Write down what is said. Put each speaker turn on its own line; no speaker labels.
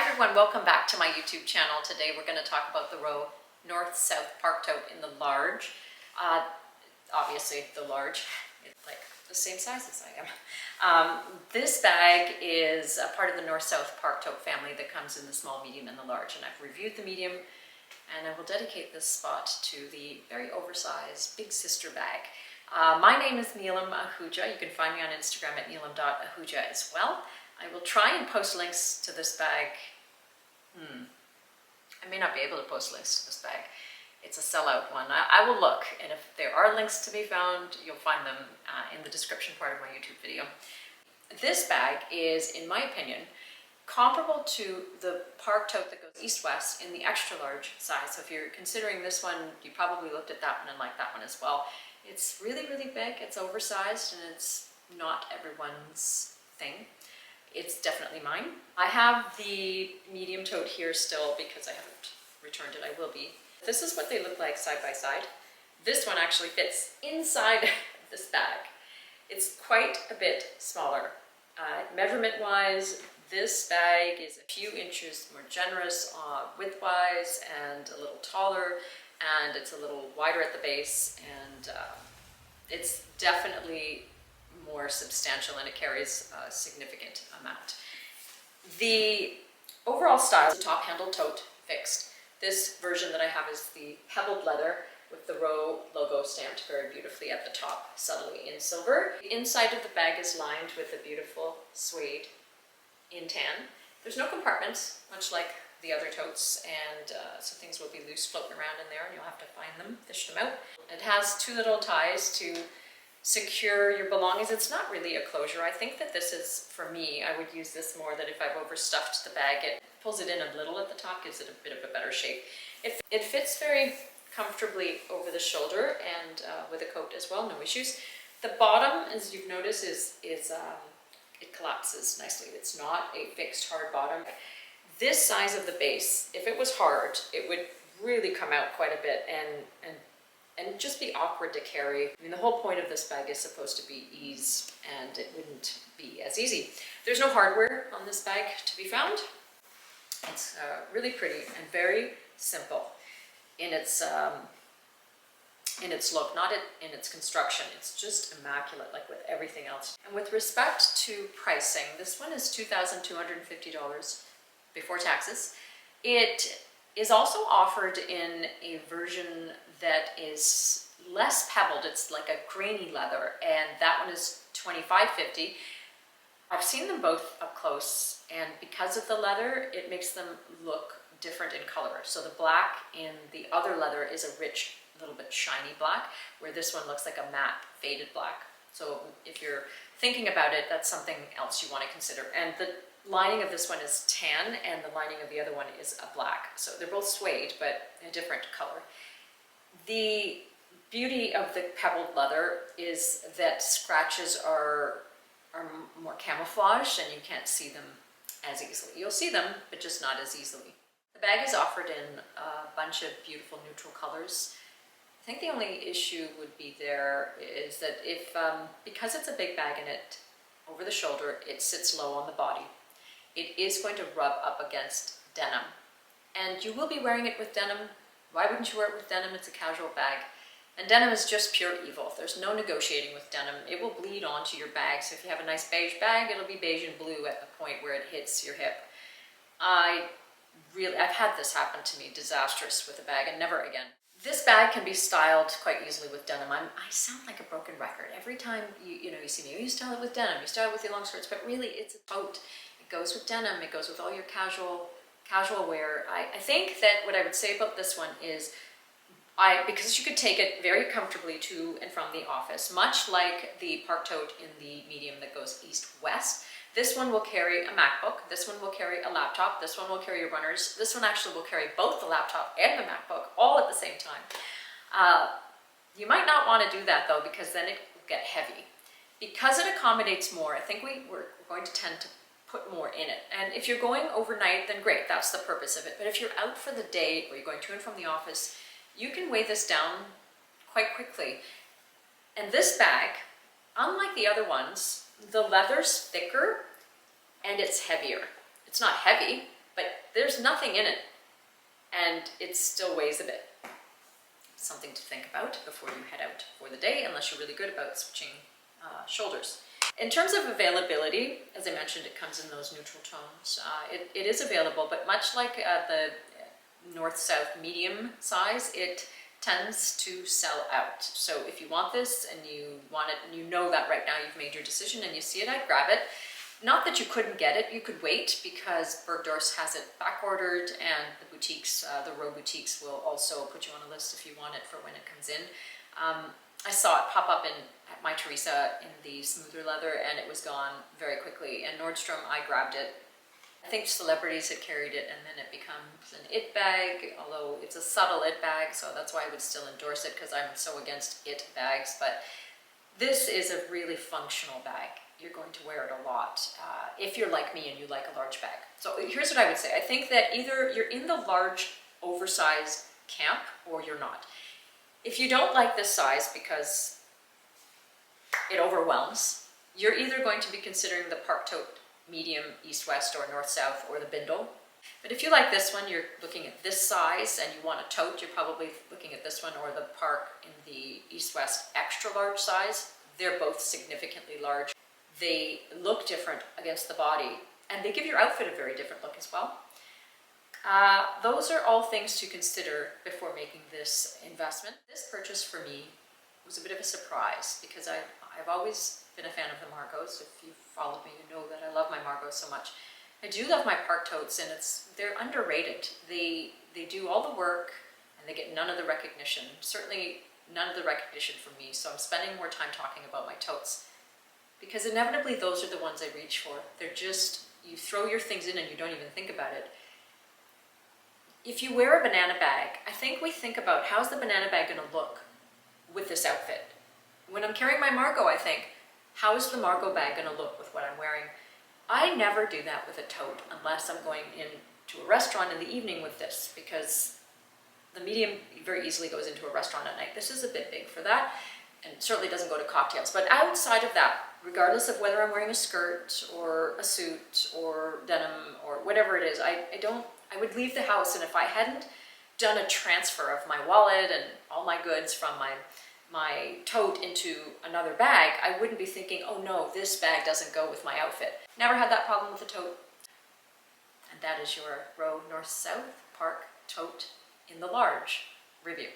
everyone, welcome back to my YouTube channel. Today we're going to talk about the row North-South Park Tote in the large. Obviously the large, it's like the same size as I am. This bag is a part of the North-South Park Tote family that comes in the small, medium, and the large. And I've reviewed the medium, and I will dedicate this spot to the very oversized big sister bag. My name is Neelam Ahuja. You can find me on Instagram at neelam.ahuja as well. I will try and post links to this bag. I may not be able to post links to this bag. It's a sellout one. I will look, and if there are links to be found, you'll find them in the description part of my YouTube video. This bag is, in my opinion, comparable to the Park Tote that goes east-west in the extra large size. So if you're considering this one, you probably looked at that one and liked that one as well. It's really, really big, it's oversized, and it's not everyone's thing. It's definitely mine. I have the medium tote here still because I haven't returned it. I will be. This is what they look like side by side. This one actually fits inside this bag. It's quite a bit smaller. Measurement-wise, this bag is a few inches more generous width-wise and a little taller, and it's a little wider at the base, and it's definitely more substantial, and it carries a significant amount. The overall style is a top handle tote fixed. This version that I have is the pebbled leather with the row logo stamped very beautifully at the top, subtly in silver. The inside of the bag is lined with a beautiful suede in tan. There's no compartments, much like the other totes, and so things will be loose floating around in there, and you'll have to find them, fish them out. It has two little ties to secure your belongings. It's not really a closure. I think that this is, for me, I would use this more than if I've overstuffed the bag. It pulls it in a little at the top, gives it a bit of a better shape. It fits very comfortably over the shoulder and with a coat as well, no issues. The bottom, as you've noticed, it collapses nicely. It's not a fixed hard bottom. This size of the base, if it was hard, it would really come out quite a bit and just be awkward to carry. I mean, the whole point of this bag is supposed to be ease, and it wouldn't be as easy. There's no hardware on this bag to be found. It's really pretty and very simple in its look, not in its construction. It's just immaculate, like with everything else. And with respect to pricing, this one is $2,250 before taxes. It is also offered in a version that is less pebbled. It's like a grainy leather, and that one is $25.50. I've seen them both up close, and because of the leather, it makes them look different in color. So the black in the other leather is a rich, little bit shiny black, where this one looks like a matte, faded black. So if you're thinking about it, that's something else you want to consider. And the lining of this one is tan, and the lining of the other one is a black. So they're both suede, but a different color. The beauty of the pebbled leather is that scratches are more camouflaged, and you can't see them as easily. You'll see them, but just not as easily. The bag is offered in a bunch of beautiful neutral colors. I think the only issue would be there is that if, because it's a big bag and it, over the shoulder, it sits low on the body, it is going to rub up against denim. And you will be wearing it with denim. Why wouldn't you wear it with denim? It's a casual bag. And denim is just pure evil. There's no negotiating with denim. It will bleed onto your bag. So if you have a nice beige bag, it'll be beige and blue at the point where it hits your hip. I've had this happen to me, disastrous with a bag, and never again. This bag can be styled quite easily with denim. I sound like a broken record. Every time you see me, you style it with denim, you style it with your long skirts, but really it's a tote. It goes with denim, it goes with all your casual wear. I think that what I would say about this one is, because you could take it very comfortably to and from the office, much like the Park Tote in the medium that goes east-west. This one will carry a MacBook, this one will carry a laptop, this one will carry your runners, this one actually will carry both the laptop and the MacBook all at the same time. You might not want to do that though, because then it will get heavy. Because it accommodates more, I think we're going to tend to put more in it. And if you're going overnight, then great, that's the purpose of it. But if you're out for the day or you're going to and from the office, you can weigh this down quite quickly. And this bag, unlike the other ones, the leather's thicker and it's heavier. It's not heavy, but there's nothing in it and it still weighs a bit. Something to think about before you head out for the day, unless you're really good about switching shoulders. In terms of availability, as I mentioned, it comes in those neutral tones. It is available, but much like the north-south medium size, it tends to sell out. So if you want this and you want it, and you know that right now you've made your decision and you see it, I'd grab it. Not that you couldn't get it, you could wait, because Bergdorf has it back ordered, and the boutiques, the row boutiques, will also put you on a list if you want it for when it comes in. I saw it pop up at my Teresa in the smoother leather, and it was gone very quickly. And Nordstrom, I grabbed it. I think celebrities had carried it, and then it becomes an it bag, although it's a subtle it bag, so that's why I would still endorse it, because I'm so against it bags. But this is a really functional bag. You're going to wear it a lot if you're like me and you like a large bag. So here's what I would say. I think that either you're in the large, oversized camp, or you're not. If you don't like this size because it overwhelms, you're either going to be considering the Park Tote medium east-west or north-south, or the bindle. But if you like this one, you're looking at this size and you want a tote, you're probably looking at this one or the Park in the east-west extra large size. They're both significantly large. They look different against the body, and they give your outfit a very different look as well. Those are all things to consider before making this investment. This purchase for me was a bit of a surprise, because I've always been a fan of the Margaux. If you've followed me, you know that I love my Margaux so much. I do love my Park Totes, and they're underrated. They do all the work, and they get none of the recognition. Certainly none of the recognition from me, so I'm spending more time talking about my totes, because inevitably those are the ones I reach for. They're just, you throw your things in and you don't even think about it. If you wear a banana bag, I think we think about, how's the banana bag going to look with this outfit? When I'm carrying my Margaux, I think, how is the Margaux bag going to look with what I'm wearing? I never do that with a tote unless I'm going into a restaurant in the evening with this, because the medium very easily goes into a restaurant at night. This is a bit big for that, and certainly doesn't go to cocktails. But outside of that, regardless of whether I'm wearing a skirt or a suit or denim or whatever it is, I would leave the house, and if I hadn't done a transfer of my wallet and all my goods from my tote into another bag, I wouldn't be thinking, oh no, this bag doesn't go with my outfit. Never had that problem with the tote. And that is your Row North-South Park Tote in the large review.